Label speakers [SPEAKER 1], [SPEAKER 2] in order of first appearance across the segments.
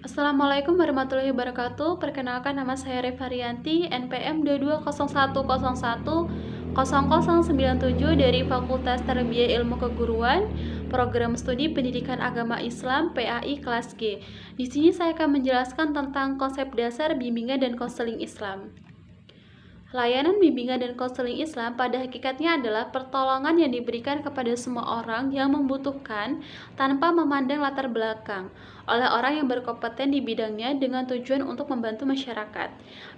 [SPEAKER 1] Assalamualaikum warahmatullahi wabarakatuh. Perkenalkan, nama saya Revarianti, NPM 2201010097 dari Fakultas Tarbiyah Ilmu Keguruan, Program Studi Pendidikan Agama Islam PAI kelas G. Di sini saya akan menjelaskan tentang konsep dasar bimbingan dan konseling Islam. Layanan bimbingan dan konseling Islam pada hakikatnya adalah pertolongan yang diberikan kepada semua orang yang membutuhkan tanpa memandang latar belakang oleh orang yang berkompeten di bidangnya dengan tujuan untuk membantu masyarakat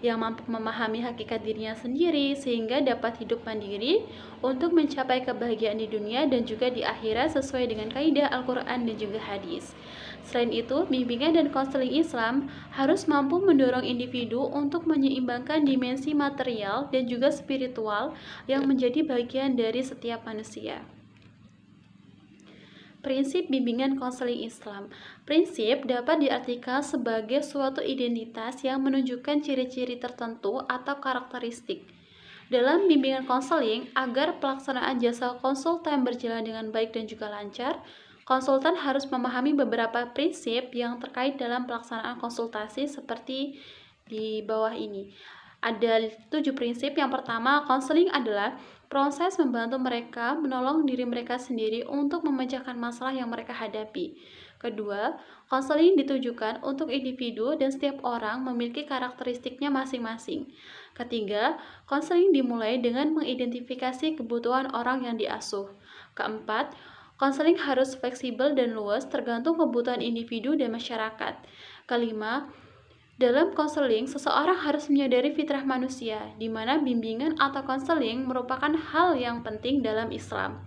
[SPEAKER 1] yang mampu memahami hakikat dirinya sendiri sehingga dapat hidup mandiri untuk mencapai kebahagiaan di dunia dan juga di akhirat sesuai dengan kaidah Al-Quran dan juga hadis. Selain itu, bimbingan dan konseling Islam harus mampu mendorong individu untuk menyeimbangkan dimensi material dan juga spiritual yang menjadi bagian dari setiap manusia. Prinsip bimbingan konseling Islam. Prinsip dapat diartikan sebagai suatu identitas yang menunjukkan ciri-ciri tertentu atau karakteristik. Dalam bimbingan konseling, agar pelaksanaan jasa konsultan berjalan dengan baik dan juga lancar, konsultan harus memahami beberapa prinsip yang terkait dalam pelaksanaan konsultasi seperti di bawah ini. Ada 7 prinsip. Yang pertama, konseling adalah proses membantu mereka menolong diri mereka sendiri untuk memecahkan masalah yang mereka hadapi. Kedua, konseling ditujukan untuk individu dan setiap orang memiliki karakteristiknya masing-masing. Ketiga, konseling dimulai dengan mengidentifikasi kebutuhan orang yang diasuh. Keempat, konseling harus fleksibel dan luas tergantung kebutuhan individu dan masyarakat. Kelima, dalam konseling, seseorang harus menyadari fitrah manusia, di mana bimbingan atau konseling merupakan hal yang penting dalam Islam.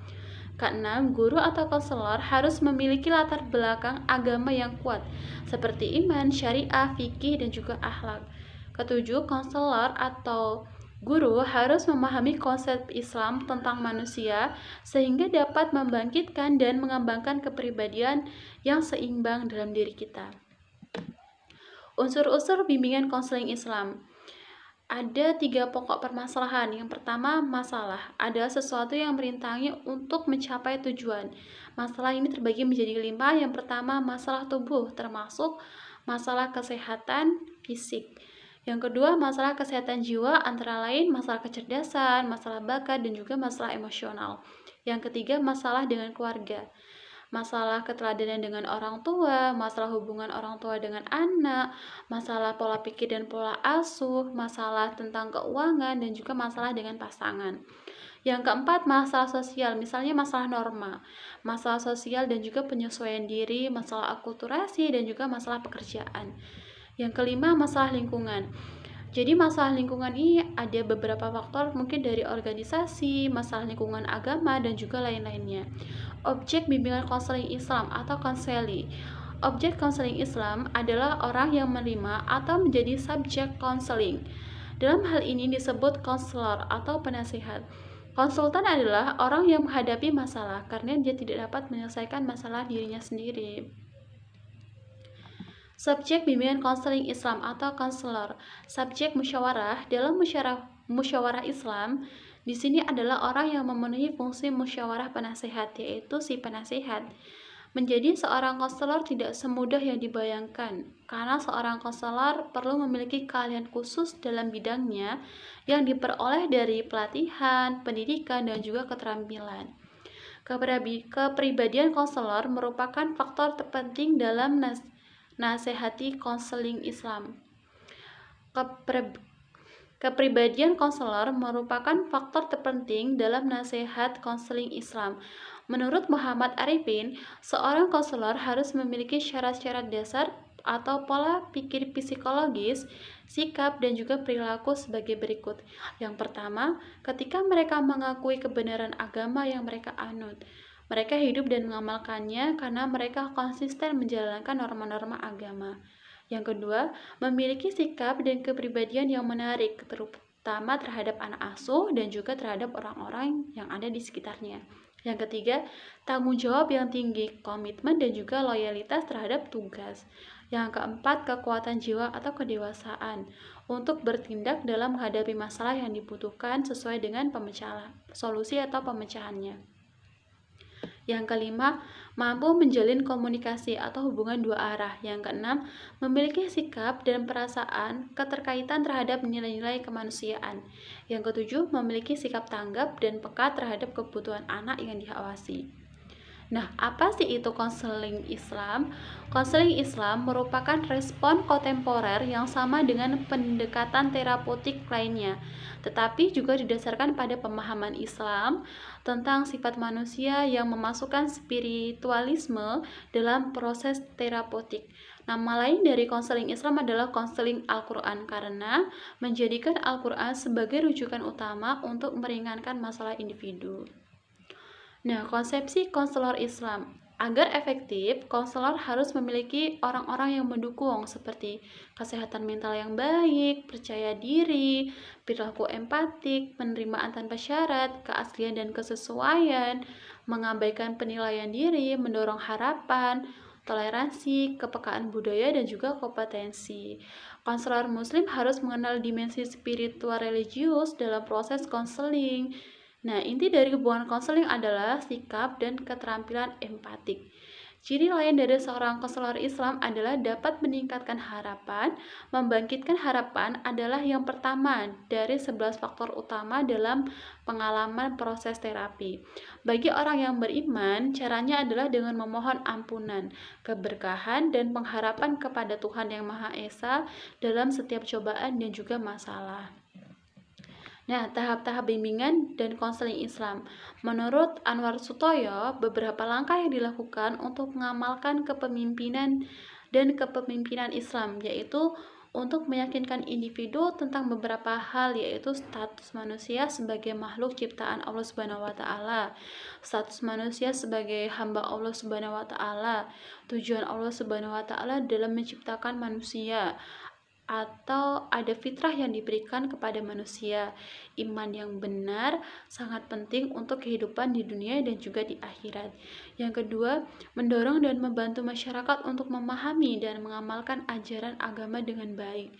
[SPEAKER 1] Keenam, guru atau konselor harus memiliki latar belakang agama yang kuat, seperti iman, syariah, fikih, dan juga akhlak. Ketujuh, konselor atau guru harus memahami konsep Islam tentang manusia, sehingga dapat membangkitkan dan mengembangkan kepribadian yang seimbang dalam diri kita. Unsur-unsur bimbingan konseling Islam. Ada 3 pokok permasalahan. Yang pertama, masalah. Ada sesuatu yang merintangi untuk mencapai tujuan. Masalah ini terbagi menjadi 5. Yang pertama, masalah tubuh, termasuk masalah kesehatan fisik. Yang kedua, masalah kesehatan jiwa, antara lain masalah kecerdasan, masalah bakat, dan juga masalah emosional. Yang ketiga, masalah dengan keluarga. Masalah keteladanan dengan orang tua, masalah hubungan orang tua dengan anak, masalah pola pikir dan pola asuh, masalah tentang keuangan, dan juga masalah dengan pasangan. Yang keempat, masalah sosial, misalnya masalah norma, masalah sosial dan juga penyesuaian diri, masalah akulturasi, dan juga masalah pekerjaan. Yang kelima, masalah lingkungan. Jadi masalah lingkungan ini ada beberapa faktor, mungkin dari organisasi, masalah lingkungan agama, dan juga lain-lainnya. Objek bimbingan konseling Islam atau konseli. Objek konseling Islam adalah orang yang menerima atau menjadi subjek konseling. Dalam hal ini disebut konselor atau penasihat. Konsultan adalah orang yang menghadapi masalah karena dia tidak dapat menyelesaikan masalah dirinya sendiri. Subjek bimbingan konseling Islam atau konselor. Subjek musyawarah. Dalam musyawarah Islam, di sini adalah orang yang memenuhi fungsi musyawarah penasihat, yaitu si penasihat. Menjadi seorang konselor tidak semudah yang dibayangkan, karena seorang konselor perlu memiliki keahlian khusus dalam bidangnya yang diperoleh dari pelatihan, pendidikan, dan juga keterampilan. Kepribadian konselor merupakan faktor terpenting dalam nasihati konseling Islam. Kepribadian konselor merupakan faktor terpenting dalam nasihat konseling Islam. Menurut Muhammad Arifin, seorang konselor harus memiliki syarat-syarat dasar atau pola pikir psikologis, sikap, dan juga perilaku sebagai berikut. Yang pertama, ketika mereka mengakui kebenaran agama yang mereka anut, mereka hidup dan mengamalkannya karena mereka konsisten menjalankan norma-norma agama. Yang kedua, memiliki sikap dan kepribadian yang menarik, terutama terhadap anak asuh dan juga terhadap orang-orang yang ada di sekitarnya. Yang ketiga, tanggung jawab yang tinggi, komitmen dan juga loyalitas terhadap tugas. Yang keempat, kekuatan jiwa atau kedewasaan untuk bertindak dalam menghadapi masalah yang dibutuhkan sesuai dengan solusi atau pemecahannya. Yang kelima, mampu menjalin komunikasi atau hubungan dua arah. Yang keenam, memiliki sikap dan perasaan keterkaitan terhadap nilai-nilai kemanusiaan. Yang ketujuh, memiliki sikap tanggap dan peka terhadap kebutuhan anak yang diawasi. Nah, apa sih itu konseling Islam? Konseling Islam merupakan respon kontemporer yang sama dengan pendekatan terapeutik lainnya, tetapi juga didasarkan pada pemahaman Islam tentang sifat manusia yang memasukkan spiritualisme dalam proses terapeutik. Nama lain dari konseling Islam adalah konseling Al-Quran karena menjadikan Al-Quran sebagai rujukan utama untuk meringankan masalah individu. Nah, konsepsi konselor Islam. Agar efektif, konselor harus memiliki orang-orang yang mendukung seperti kesehatan mental yang baik, percaya diri, perilaku empatik, penerimaan tanpa syarat, keaslian dan kesesuaian, mengabaikan penilaian diri, mendorong harapan, toleransi, kepekaan budaya, dan juga kompetensi. Konselor muslim harus mengenal dimensi spiritual religius dalam proses konseling. Nah, inti dari hubungan konseling adalah sikap dan keterampilan empatik. Ciri lain dari seorang konselor Islam adalah dapat meningkatkan harapan. Membangkitkan harapan adalah yang pertama dari 11 faktor utama dalam pengalaman proses terapi. Bagi orang yang beriman, caranya adalah dengan memohon ampunan, keberkahan, dan pengharapan kepada Tuhan Yang Maha Esa dalam setiap cobaan dan juga masalah. Nah, tahap-tahap bimbingan dan konseling Islam. Menurut Anwar Sutoyo, beberapa langkah yang dilakukan untuk mengamalkan kepemimpinan dan kepemimpinan Islam, yaitu untuk meyakinkan individu tentang beberapa hal, yaitu status manusia sebagai makhluk ciptaan Allah Subhanahu wa taala, status manusia sebagai hamba Allah Subhanahu wa taala, tujuan Allah Subhanahu wa taala dalam menciptakan manusia, atau ada fitrah yang diberikan kepada manusia. Iman yang benar sangat penting untuk kehidupan di dunia dan juga di akhirat. Yang kedua, mendorong dan membantu masyarakat untuk memahami dan mengamalkan ajaran agama dengan baik.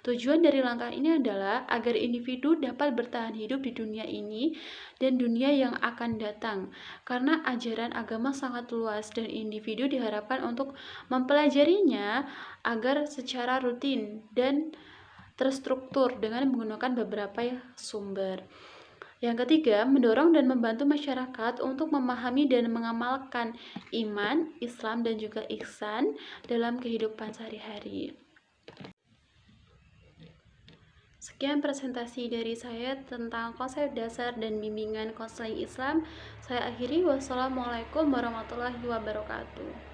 [SPEAKER 1] Tujuan dari langkah ini adalah agar individu dapat bertahan hidup di dunia ini dan dunia yang akan datang. Karena ajaran agama sangat luas dan individu diharapkan untuk mempelajarinya agar secara rutin dan terstruktur dengan menggunakan beberapa sumber. Yang ketiga, mendorong dan membantu masyarakat untuk memahami dan mengamalkan iman, Islam, dan juga ihsan dalam kehidupan sehari-hari. Sekian presentasi dari saya tentang konsep dasar dan bimbingan konseling Islam. Saya akhiri, wassalamualaikum warahmatullahi wabarakatuh.